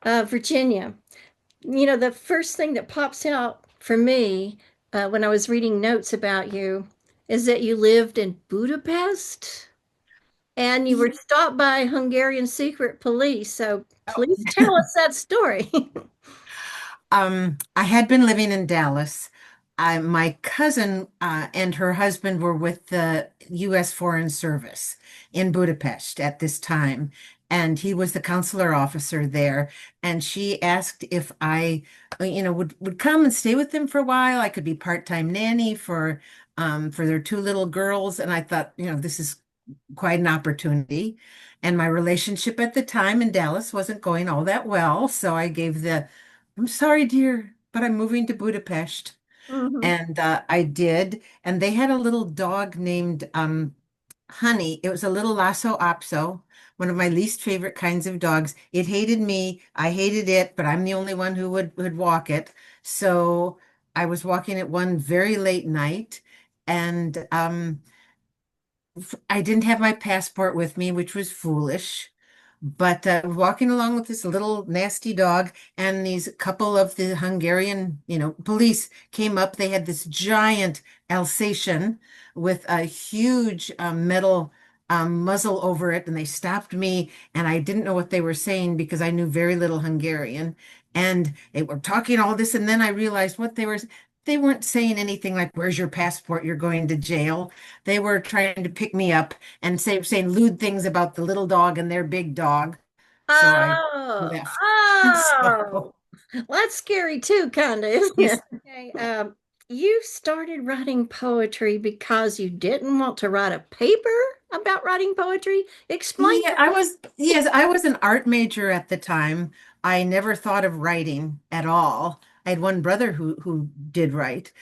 Virginia. You know, the first thing that pops out for me when I was reading notes about you is that you lived in Budapest and you were Ye- stopped by Hungarian Secret Police. So please tell us that story. I had been living in Dallas. My cousin and her husband were with the U.S. Foreign Service in Budapest at this time, and he was the consular officer there. And she asked if I, would come and stay with them for a while. I could be part-time nanny for their two little girls. And I thought, this is quite an opportunity. And my relationship at the time in Dallas wasn't going all that well. So I gave I'm sorry, dear, but I'm moving to Budapest. Mhm. And I did. And they had a little dog named Honey. It was a little Lhaso Apso, one of my least favorite kinds of dogs. It hated me. I hated it, but I'm the only one who would walk it. So I was walking it one very late night. And I didn't have my passport with me, which was foolish. But walking along with this little nasty dog, and these couple of the Hungarian, police came up. They had this giant Alsatian with a huge metal muzzle over it, and they stopped me, and I didn't know what they were saying because I knew very little Hungarian. And they were talking all this, and then I realized what they weren't saying anything like, "Where's your passport? You're going to jail." They were trying to pick me up and saying lewd things about the little dog and their big dog. So I Oh, left. So oh, well, that's scary too, kind of, isn't it? yes, Okay, you started writing poetry because you didn't want to write a paper about writing poetry. Explain yeah, that. I was an art major at the time. I never thought of writing at all. I had one brother who did write.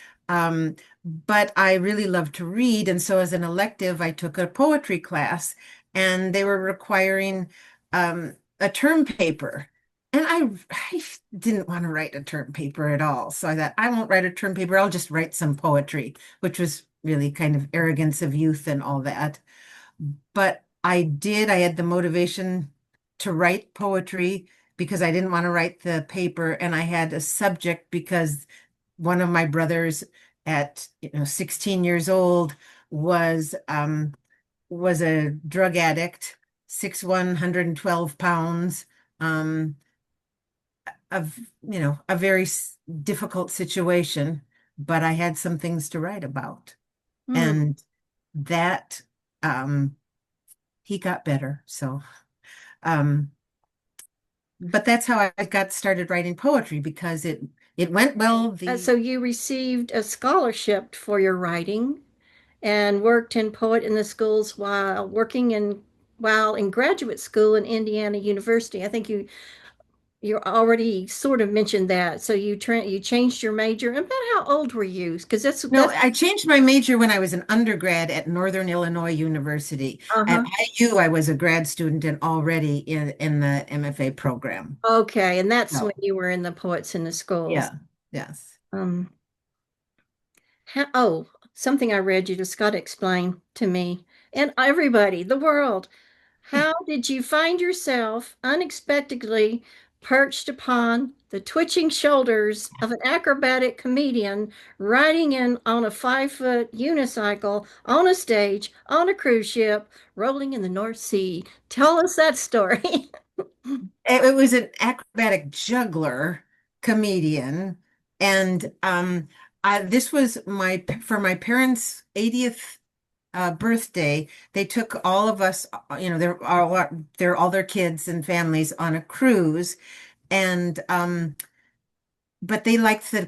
But I really loved to read, and so as an elective, I took a poetry class, and they were requiring a term paper. And I didn't want to write a term paper at all. So I thought, I won't write a term paper. I'll just write some poetry, which was really kind of arrogance of youth and all that. But I had the motivation to write poetry because I didn't want to write the paper. And I had a subject because one of my brothers at 16 years old was was a drug addict, 6'1", 112 pounds, um, of a very difficult situation, but I had some things to write about. Hmm. And that um he got better. So, um, but that's how I got started writing poetry because it went Okay. well. So you received a scholarship for your writing and worked in poet in the schools while in graduate school in Indiana University. I think you already sort of mentioned that. So you changed your major. About how old were you? Because No, that's I changed my major when I was an undergrad at Northern Illinois University. At uh-huh. IU, I was a grad student and already in the MFA program. Okay, and that's when So, you were in the poets in the schools. yeah, yes. Um, oh, something I read you just got to explain to me and everybody, the world. How did you find yourself unexpectedly perched upon the twitching shoulders of an acrobatic comedian riding in on a 5 foot unicycle on a stage on a cruise ship rolling in the North Sea? Tell us that story. It was an acrobatic juggler comedian, and this was my for my parents' 80th birthday. They took all of us, they're all their kids and families on a cruise, and but they liked the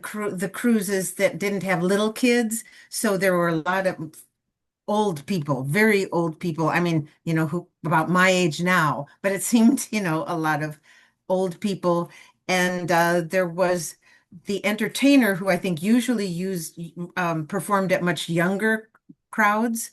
cruises that didn't have little kids, so there were a lot of old people, very old people. I mean, who about my age now, but it seemed, a lot of old people. And there was the entertainer who I think usually performed at much younger crowds.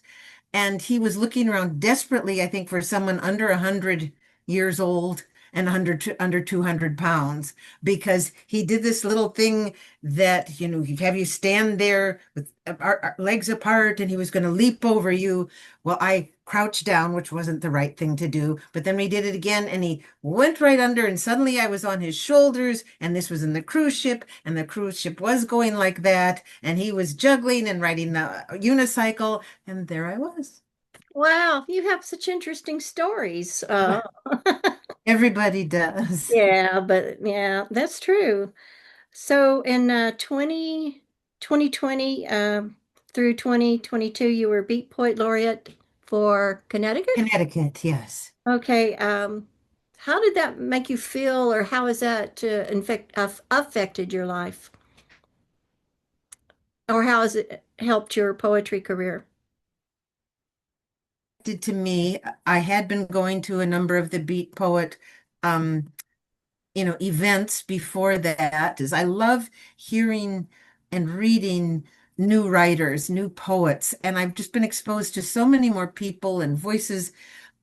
And he was looking around desperately, I think, for someone under 100 years old and under 200 pounds, because he did this little thing that, he'd have you stand there with our legs apart and he was going to leap over you. Well, I crouch down, which wasn't the right thing to do. But then we did it again, and he went right under, and suddenly I was on his shoulders. And this was in the cruise ship, and the cruise ship was going like that. And he was juggling and riding the unicycle, and there I was. Wow, you have such interesting stories. Well, everybody does. Yeah, but yeah, that's true. So in 2020 through 2022, you were Beat Poet Laureate for Connecticut? Connecticut, yes. Okay. How did that make you feel, or how has that affected your life? Or how has it helped your poetry career? Did to me, I had been going to a number of the Beat Poet um, events before that, is I love hearing and reading new writers, new poets, and I've just been exposed to so many more people and voices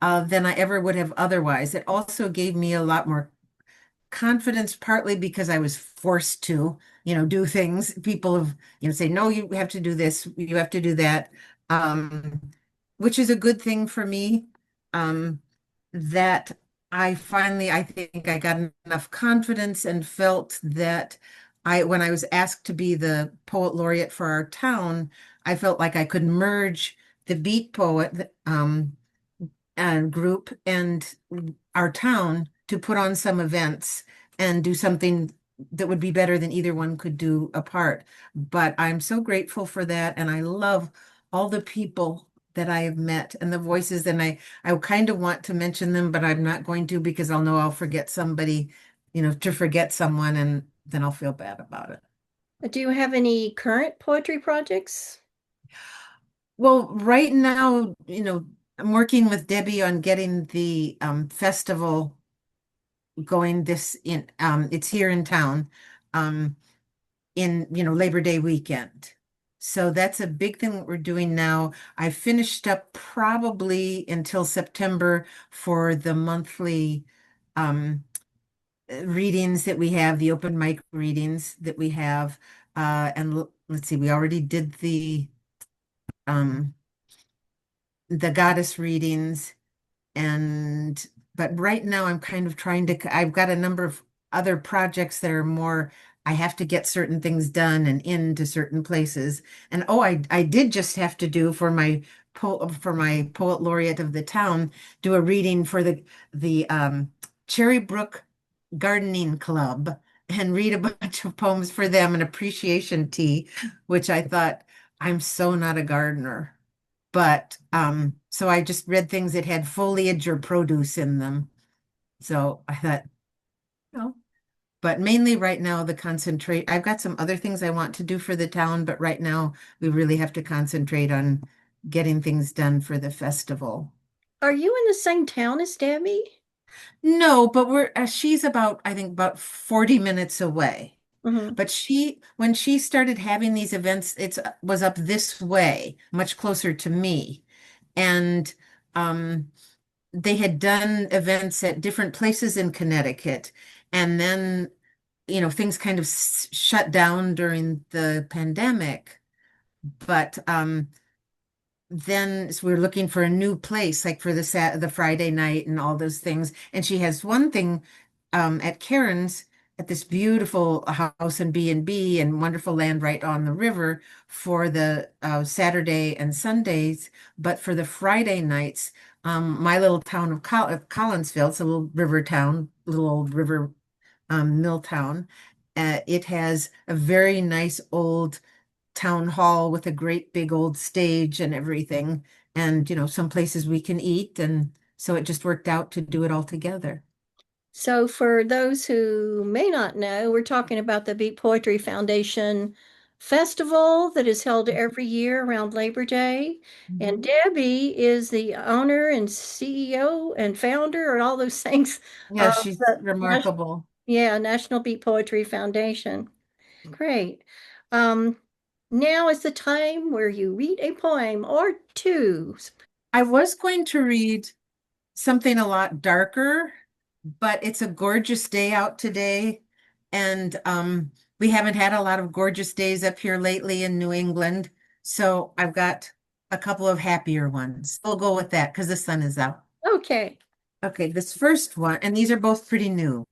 than I ever would have otherwise. It also gave me a lot more confidence, partly because I was forced to, do things. People have, say, no, you have to do this, you have to do that, um, which is a good thing for me. That I think I got enough confidence and felt that when I was asked to be the poet laureate for our town, I felt like I could merge the beat poet, and group and our town to put on some events and do something that would be better than either one could do apart. But I'm so grateful for that, and I love all the people that I have met and the voices, and I kind of want to mention them, but I'm not going to because I'll know I'll forget somebody, to forget someone, and then I'll feel bad about it. Do you have any current poetry projects? Well, right now, I'm working with Debbie on getting the festival going this in it's here in town in Labor Day weekend. So that's a big thing that we're doing now. I finished up probably until September for the monthly um readings that we have, the open mic readings that we have. Let's see, we already did um the goddess readings. And but right now I'm kind of trying to, I've got a number of other projects that are more, I have to get certain things done and into certain places. And oh, I did just have to do for my poet laureate of the town, do a reading for the Cherry Brook Gardening Club and read a bunch of poems for them, an appreciation tea, which I thought, I'm so not a gardener. But so I just read things that had foliage or produce in them. So I thought, no. But mainly right now, the concentrate, I've got some other things I want to do for the town, but right now we really have to concentrate on getting things done for the festival. Are you in the same town as Debbie? No, but she's about, I think, about 40 minutes away. Hmm. But when she started having these events, it was up this way, much closer to me. And um, they had done events at different places in Connecticut. And then, things kind of shut down during the pandemic. But then so we were looking for a new place, like for the Friday night and all those things. And she has one thing at Karen's at this beautiful house and B&B and wonderful land right on the river for the Saturday and Sundays. But for the Friday nights, my little town of Collinsville, it's a little river town, little old river mill town. It has a very nice old town hall with a great big old stage and everything. And, some places we can eat. And so it just worked out to do it all together. So, for those who may not know, we're talking about the Beat Poetry Foundation Festival that is held every year around Labor Day. And Mhm. Debbie is the owner and CEO and founder and all those things Yeah, of she's the remarkable. National Beat Poetry Foundation. Great. Um, Now is the time where you read a poem or two. I was going to read something a lot darker, but it's a gorgeous day out today. And we haven't had a lot of gorgeous days up here lately in New England. So I've got a couple of happier ones. We'll go with that because the sun is out. Okay. Okay, this first one, and these are both pretty new.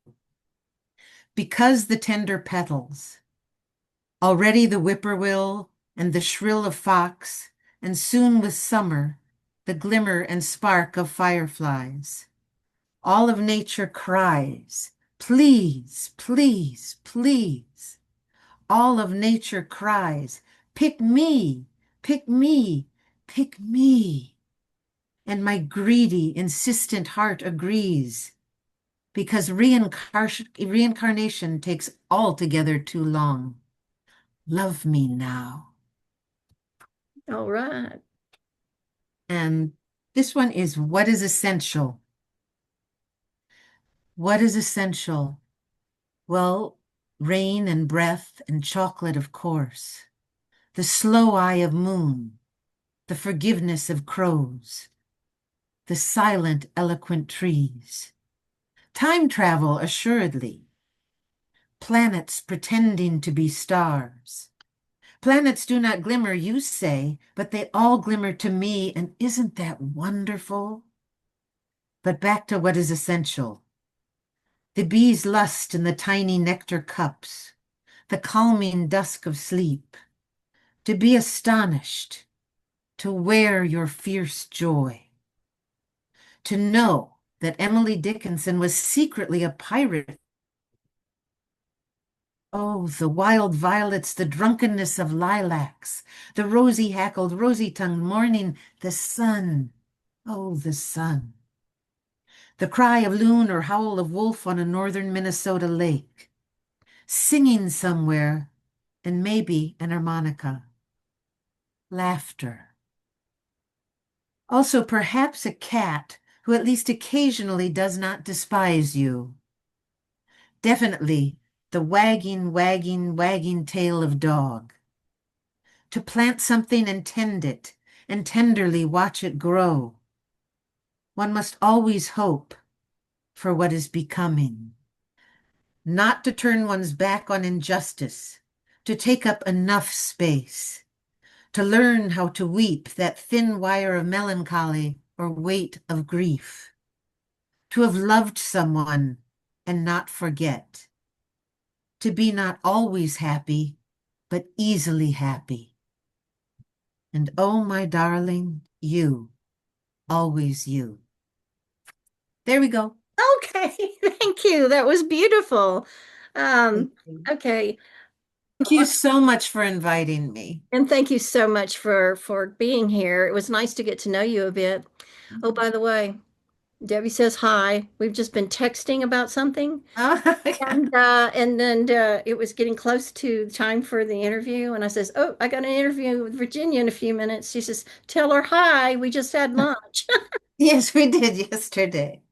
Because the tender petals, already the whippoorwill and the shrill of fox, and soon with summer, the glimmer and spark of fireflies. All of nature cries, please, please, please. All of nature cries, pick me, pick me, pick me. And my greedy, insistent heart agrees because reincarnation takes altogether too long. Love me now. All right. And this one is what is essential? What is essential? Well, rain and breath and chocolate, of course. The slow eye of moon, the forgiveness of crows, the silent, eloquent trees. Time travel, assuredly. Planets pretending to be stars. Planets do not glimmer, you say, but they all glimmer to me, and isn't that wonderful? But back to what is essential. The bee's lust in the tiny nectar cups, the calming dusk of sleep. To be astonished, to wear your fierce joy. To know that Emily Dickinson was secretly a pirate. Oh, the wild violets, the drunkenness of lilacs, the rosy-hackled, rosy-tongued morning, the sun. Oh, the sun. The cry of loon or howl of wolf on a northern Minnesota lake. Singing somewhere, and maybe an harmonica. Laughter. Also, perhaps a cat who at least occasionally does not despise you. Definitely the wagging, wagging, wagging tail of dog. To plant something and tend it, and tenderly watch it grow. One must always hope for what is becoming. Not to turn one's back on injustice, to take up enough space, to learn how to weep that thin wire of melancholy or weight of grief, to have loved someone and not forget, to be not always happy, but easily happy. And oh, my darling, you, always you. There we go. Okay. Thank you. That was beautiful. Thank Um, you. okay. Thank you so much for inviting me. And thank you so much for being here. It was nice to get to know you a bit. Oh, by the way, Debbie says hi. We've just been texting about something, and then it was getting close to time for the interview, and I says, "Oh, I got an interview with Virginia in a few minutes." She says, "Tell her hi. We just had lunch." Yes, we did yesterday.